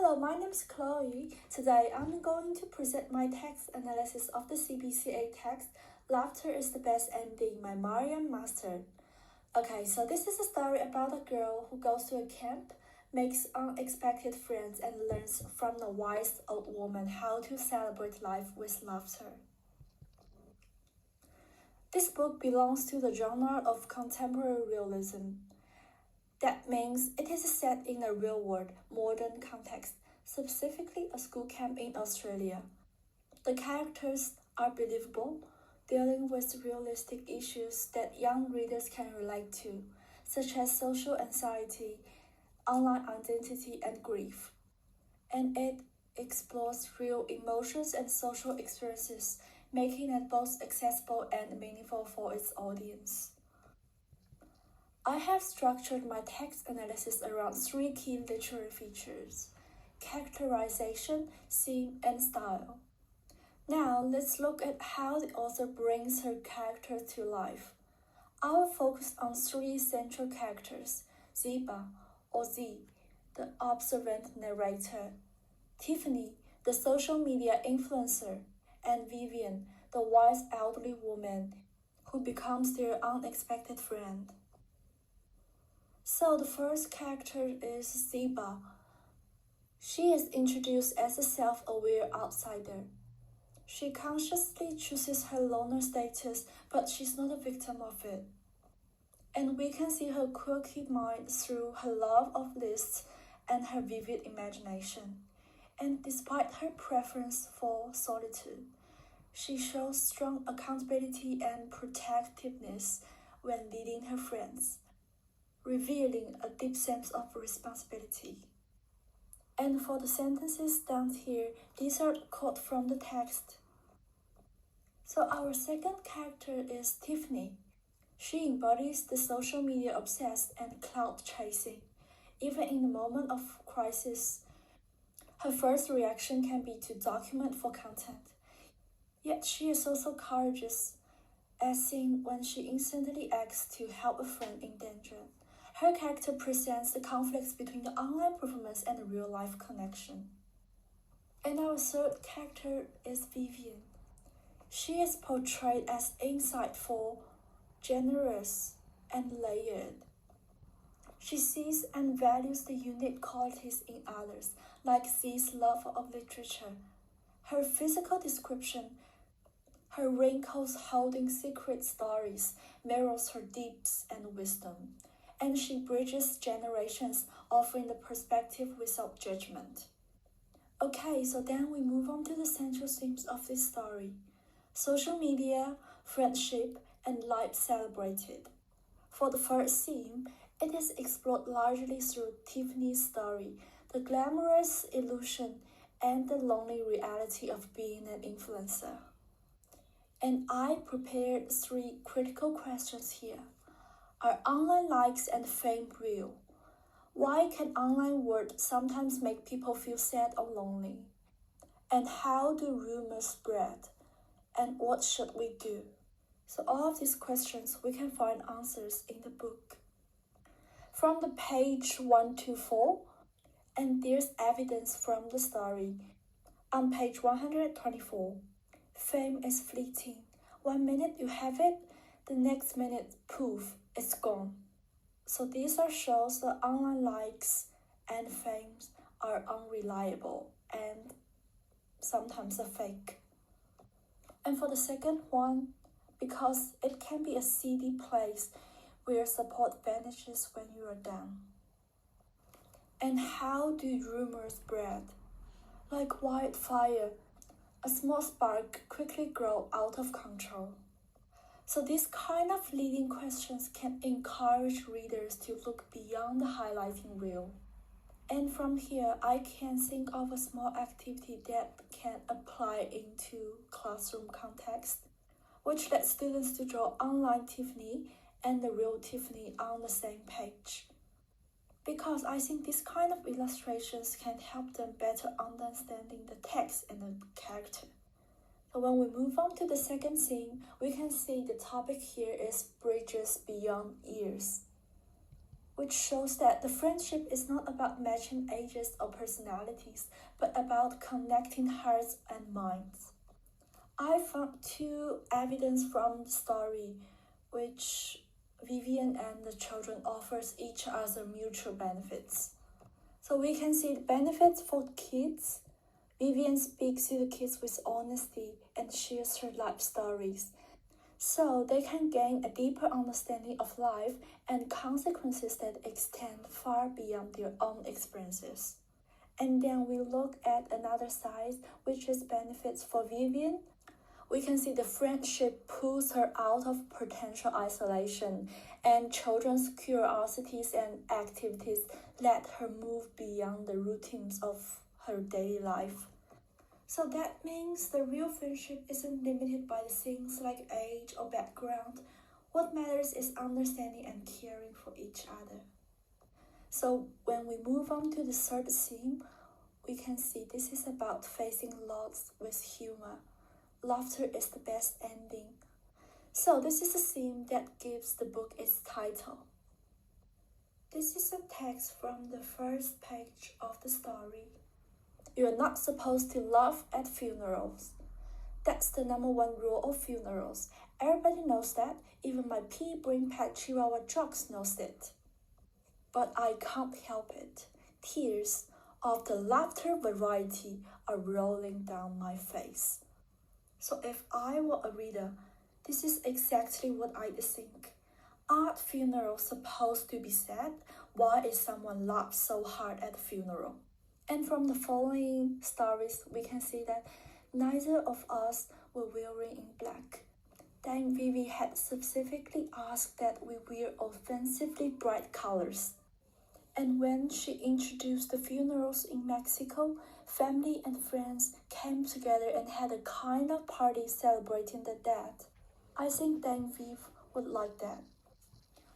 Hello, my name is Chloe. Today I'm going to present my text analysis of the CBCA text, Laughter is the Best Ending by Mariam Master. Okay, so this is a story about a girl who goes to a camp, makes unexpected friends, and learns from a wise old woman how to celebrate life with laughter. This book belongs to the genre of contemporary realism. That means it is set in a real-world, modern context, specifically a school camp in Australia. The characters are believable, dealing with realistic issues that young readers can relate to, such as social anxiety, online identity, and grief. And it explores real emotions and social experiences, making it both accessible and meaningful for its audience. I have structured my text analysis around three key literary features: characterization, theme, and style. Now, let's look at how the author brings her characters to life. I will focus on three central characters: Ziba, or Z, the observant narrator; Tiffany, the social media influencer; and Vivian, the wise elderly woman who becomes their unexpected friend. So the first character is Ziba. She is introduced as a self-aware outsider. She consciously chooses her loner status, but she's not a victim of it. And we can see her quirky mind through her love of lists and her vivid imagination. And despite her preference for solitude, she shows strong accountability and protectiveness when leading her friends, revealing a deep sense of responsibility. And for the sentences down here, these are quotes from the text. So our second character is Tiffany. She embodies the social media obsessed and clout chasing. Even in the moment of crisis, her first reaction can be to document for content. Yet she is also courageous, as seen when she instantly acts to help a friend in danger. Her character presents the conflicts between the online performance and the real-life connection. And our third character is Vivian. She is portrayed as insightful, generous, and layered. She sees and values the unique qualities in others, like Z's love of literature. Her physical description, her wrinkles holding secret stories, mirrors her depths and wisdom. And she bridges generations, offering the perspective without judgment. Okay, so then we move on to the central themes of this story: social media, friendship, and life celebrated. For the first theme, it is explored largely through Tiffany's story, the glamorous illusion and the lonely reality of being an influencer. And I prepared three critical questions here. Are online likes and fame real? Why can online words sometimes make people feel sad or lonely? And how do rumors spread? And what should we do? So all of these questions, we can find answers in the book. From the page 1 to 4, and there's evidence from the story. On page 124, fame is fleeting. 1 minute you have it, the next minute, poof, it's gone. So these are shows that online likes and fame are unreliable and sometimes a fake. And for the second one, because it can be a seedy place where support vanishes when you are down. And how do rumors spread? Like wildfire, a small spark quickly grows out of control. So these kind of leading questions can encourage readers to look beyond the highlighting reel. And from here, I can think of a small activity that can apply into classroom context, which lets students to draw online Tiffany and the real Tiffany on the same page. Because I think this kind of illustrations can help them better understanding the text and the character. So when we move on to the second theme, we can see the topic here is bridges beyond years. which shows that the friendship is not about matching ages or personalities, but about connecting hearts and minds. I found two evidence from the story, which Vivian and the children offers each other mutual benefits. So we can see the benefits for kids. Vivian speaks to the kids with honesty and shares her life stories, so they can gain a deeper understanding of life and consequences that extend far beyond their own experiences. And then we look at another side, which is benefits for Vivian. We can see the friendship pulls her out of potential isolation, and children's curiosities and activities let her move beyond the routines of her daily life. So that means the real friendship isn't limited by the things like age or background. What matters is understanding and caring for each other. So when we move on to the third theme, we can see this is about facing loss with humor. Laughter is the best ending. So this is a theme that gives the book its title. This is a text from the first page of the story. You are not supposed to laugh at funerals. That's the number one rule of funerals. Everybody knows that. Even my pea-brain pet Chihuahua Jux knows it. But I can't help it. Tears of the laughter variety are rolling down my face. So if I were a reader, this is exactly what I'd think. Aren't funerals supposed to be sad? Why is someone laugh so hard at a funeral? And from the following stories, we can see that neither of us were wearing in black. Then Vivi had specifically asked that we wear offensively bright colors. And when she introduced the funerals in Mexico, family and friends came together and had a kind of party celebrating the dead. I think Dan Viv would like that.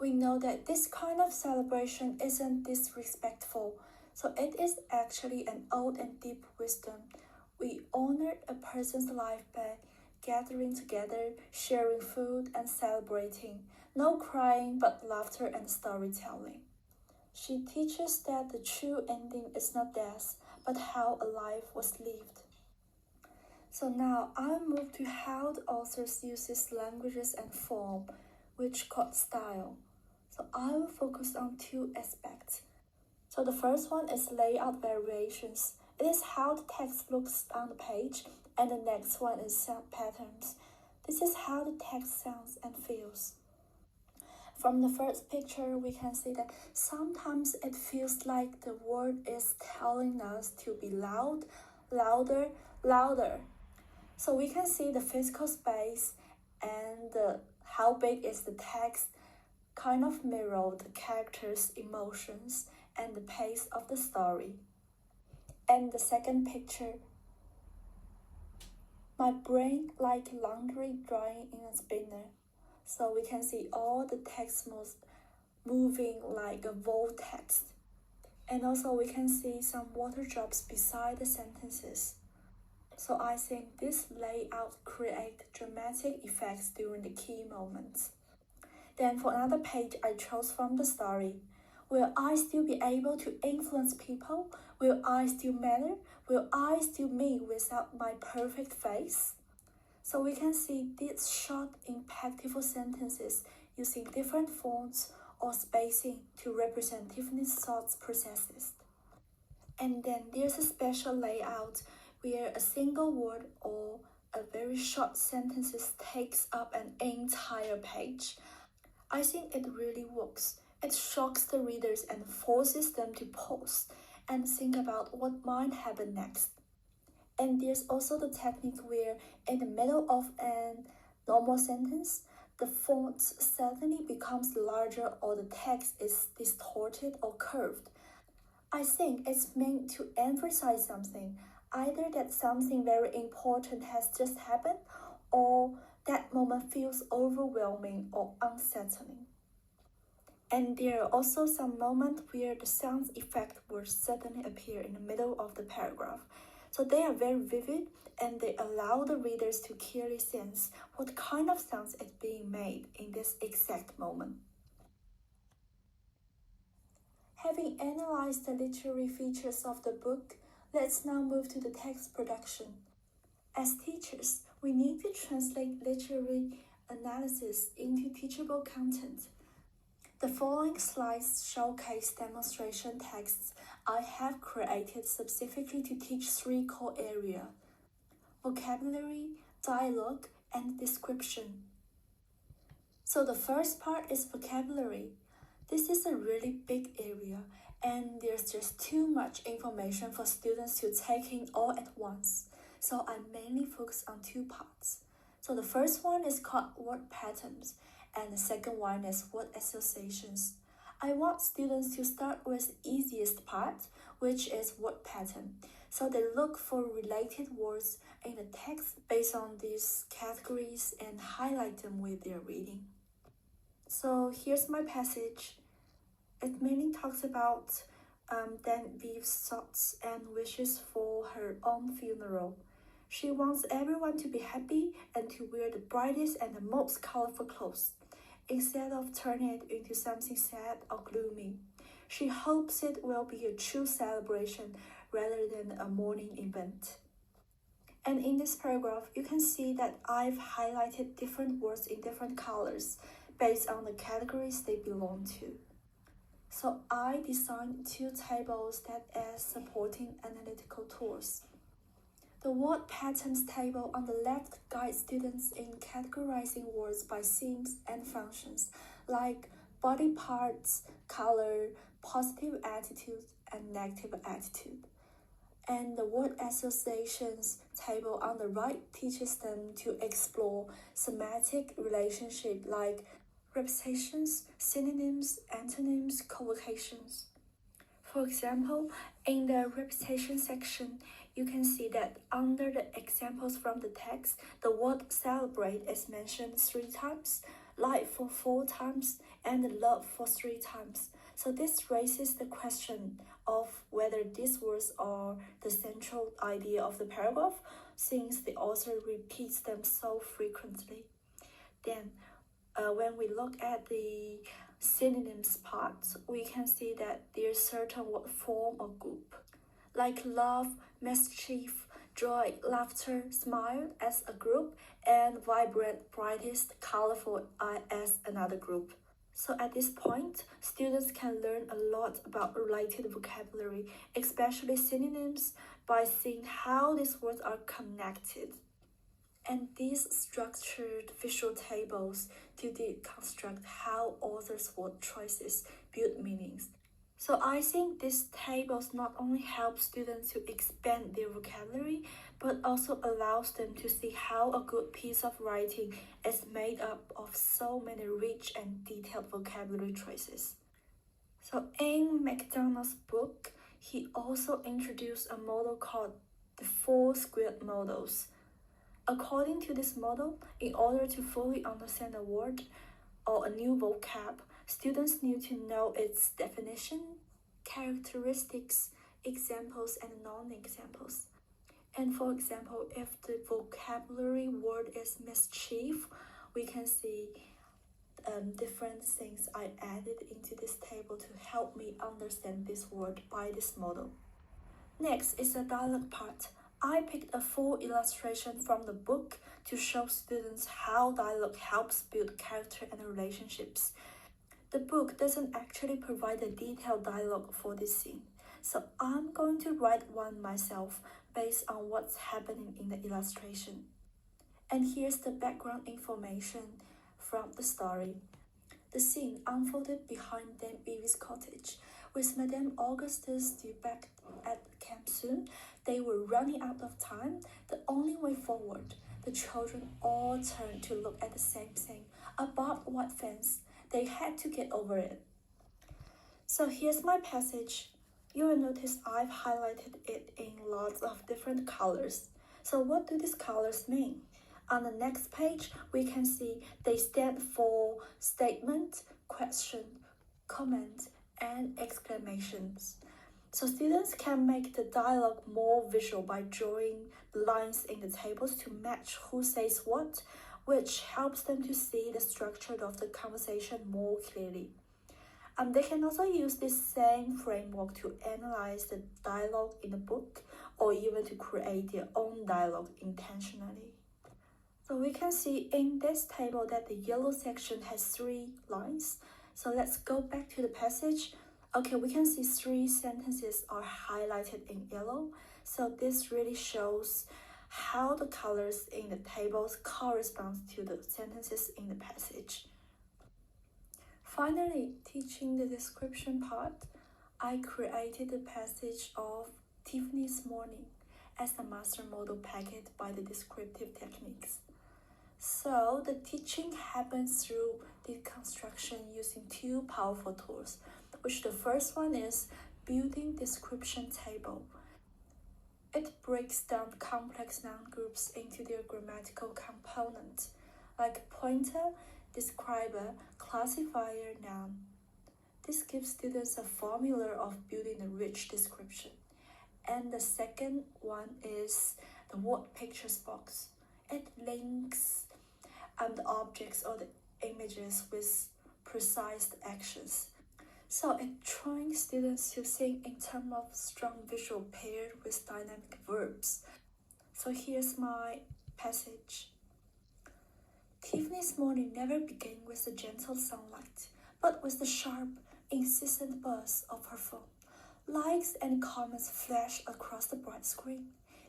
We know that this kind of celebration isn't disrespectful, so it is actually an old and deep wisdom. We honored a person's life by gathering together, sharing food, and celebrating. No crying, but laughter and storytelling. She teaches that the true ending is not death, but how a life was lived. So now I'll move to how the author uses languages and form, which called style. So I will focus on two aspects. So the first one is layout variations. It is how the text looks on the page, and the next one is sound patterns. This is how the text sounds and feels. From the first picture, we can see that sometimes it feels like the word is telling us to be loud, louder, louder. So we can see the physical space and how big is the text kind of mirror the characters' emotions and the pace of the story. And the second picture, my brain like laundry drying in a spinner. So we can see all the text moving like a vortex. And also we can see some water drops beside the sentences. So I think this layout creates dramatic effects during the key moments. Then for another page I chose from the story. Will I still be able to influence people? Will I still matter? Will I still me without my perfect face? So we can see these short, impactful sentences using different fonts or spacing to represent different thought processes. And then there's a special layout where a single word or a very short sentences takes up an entire page. I think it really works. It shocks the readers and forces them to pause and think about what might happen next. And there's also the technique where in the middle of a normal sentence, the font suddenly becomes larger or the text is distorted or curved. I think it's meant to emphasize something, either that something very important has just happened or that moment feels overwhelming or unsettling. And there are also some moments where the sound effect will suddenly appear in the middle of the paragraph. So they are very vivid and they allow the readers to clearly sense what kind of sounds is being made in this exact moment. Having analyzed the literary features of the book, let's now move to the text production. As teachers, we need to translate literary analysis into teachable content. The following slides showcase demonstration texts I have created specifically to teach three core areas: vocabulary, dialogue, and description. So the first part is vocabulary. This is a really big area, and there's just too much information for students to take in all at once. So I mainly focus on two parts. So the first one is called word patterns, and the second one is word associations. I want students to start with the easiest part, which is word pattern. So they look for related words in the text based on these categories and highlight them with their reading. So here's my passage. It mainly talks about Danville's thoughts and wishes for her own funeral. She wants everyone to be happy and to wear the brightest and the most colorful clothes, instead of turning it into something sad or gloomy. She hopes it will be a true celebration rather than a mourning event. And in this paragraph, you can see that I've highlighted different words in different colors based on the categories they belong to. So I designed two tables that as supporting analytical tools. The word patterns table on the left guides students in categorizing words by themes and functions, like body parts, color, positive attitude, and negative attitude. And the word associations table on the right teaches them to explore semantic relationship like repetitions, synonyms, antonyms, collocations. For example, in the repetition section, you can see that under the examples from the text, the word celebrate is mentioned 3 times, like for 4 times, and love for 3 times. So this raises the question of whether these words are the central idea of the paragraph, since the author repeats them so frequently. Then, when we look at the synonyms part, we can see that there's certain word form or group, like love, mischief, joy, laughter, smile as a group, and vibrant, brightest, colorful as another group. So at this point, students can learn a lot about related vocabulary, especially synonyms, by seeing how these words are connected. And these structured visual tables to deconstruct how authors' word choices build meanings. So I think these tables not only help students to expand their vocabulary, but also allows them to see how a good piece of writing is made up of so many rich and detailed vocabulary choices. So in McDonough's book, he also introduced a model called the 4 squared models. According to this model, in order to fully understand a word or a new vocab, students need to know its definition, characteristics, examples, and non-examples. And for example, if the vocabulary word is mischief, we can see different things I added into this table to help me understand this word by this model. Next is the dialogue part. I picked a full illustration from the book to show students how dialogue helps build character and relationships. The book doesn't actually provide a detailed dialogue for this scene, so I'm going to write one myself based on what's happening in the illustration. And here's the background information from the story. The scene unfolded behind Dame Evie's cottage. With Madame Auguste's due back at camp soon, they were running out of time, the only way forward. The children all turned to look at the same thing, a barbed wire fence. They had to get over it. So here's my passage. You will notice I've highlighted it in lots of different colors. So what do these colors mean? On the next page, we can see they stand for statement, question, comment, and exclamations. So students can make the dialogue more visual by drawing lines in the tables to match who says what, which helps them to see the structure of the conversation more clearly. They can also use this same framework to analyze the dialogue in the book or even to create their own dialogue intentionally. So we can see in this table that the yellow section has 3 lines. So let's go back to the passage. Okay, we can see 3 sentences are highlighted in yellow. So this really shows how the colors in the tables correspond to the sentences in the passage. Finally, teaching the description part, I created the passage of Tiffany's morning as the master model packet by the descriptive techniques. So the teaching happens through deconstruction using 2 powerful tools, which the first one is building description table. It breaks down complex noun groups into their grammatical components, like pointer, describer, classifier, noun. This gives students a formula of building a rich description. And the second one is the word pictures box. It links the objects or the images with precise actions. So it trains students to think in terms of strong visual paired with dynamic verbs. So here's my passage. Tiffany's morning never began with the gentle sunlight, but with the sharp, insistent buzz of her phone. Likes and comments flashed across the bright screen,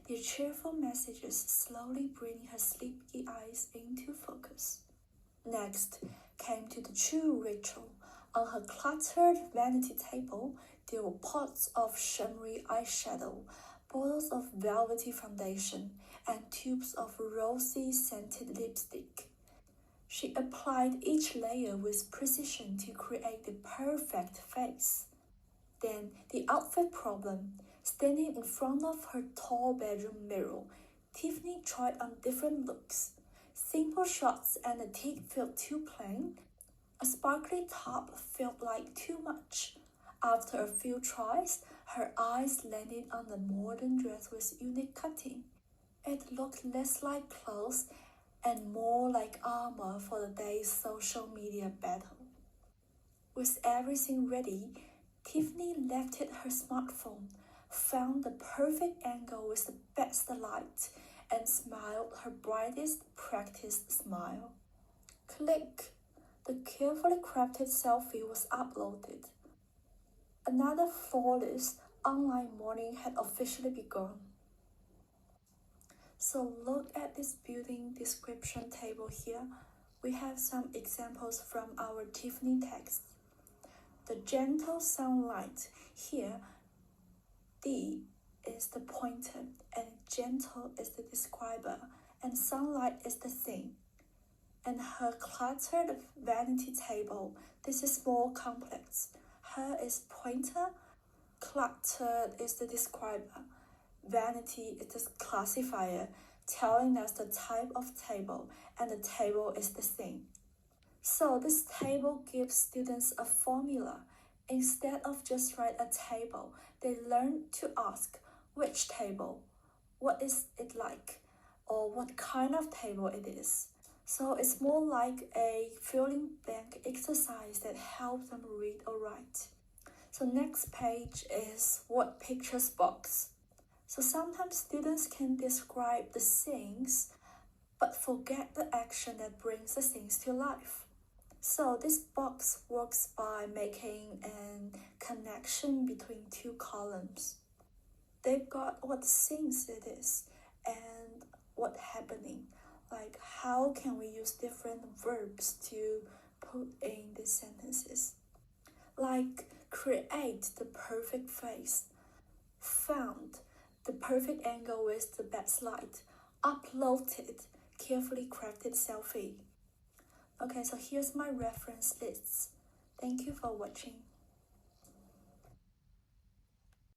their cheerful messages slowly bringing her sleepy eyes into focus. Next came to the true Rachel. On her cluttered vanity table, there were pots of shimmery eyeshadow, bottles of velvety foundation, and tubes of rosy scented lipstick. She applied each layer with precision to create the perfect face. Then the outfit problem. Standing in front of her tall bedroom mirror, Tiffany tried on different looks. Simple shorts and a tee felt too plain. A sparkly top felt like too much. After a few tries, her eyes landed on a modern dress with unique cutting. It looked less like clothes and more like armor for the day's social media battle. With everything ready, Tiffany lifted her smartphone, found the perfect angle with the best light, and smiled her brightest practiced smile. Click! The carefully crafted selfie was uploaded. Another flawless online morning had officially begun. So look at this building description table here. We have some examples from our Tiffany text. The gentle sunlight here, D is the pointer, and gentle is the describer, and sunlight is the thing. And her cluttered vanity table, this is more complex. Her is pointer, cluttered is the describer, vanity is the classifier, telling us the type of table, and the table is the thing. So this table gives students a formula. Instead of just write a table, they learn to ask which table, what is it like, or what kind of table it is. So it's more like a filling bank exercise that helps them read or write. So next page is word pictures box. So sometimes students can describe the things but forget the action that brings the things to life. So this box works by making a connection between 2 columns. They've got what things it is and what happening. Like how can we use different verbs to put in these sentences? Like create the perfect face, found the perfect angle with the best light, uploaded carefully crafted selfie. Okay, so here's my reference lists. Thank you for watching.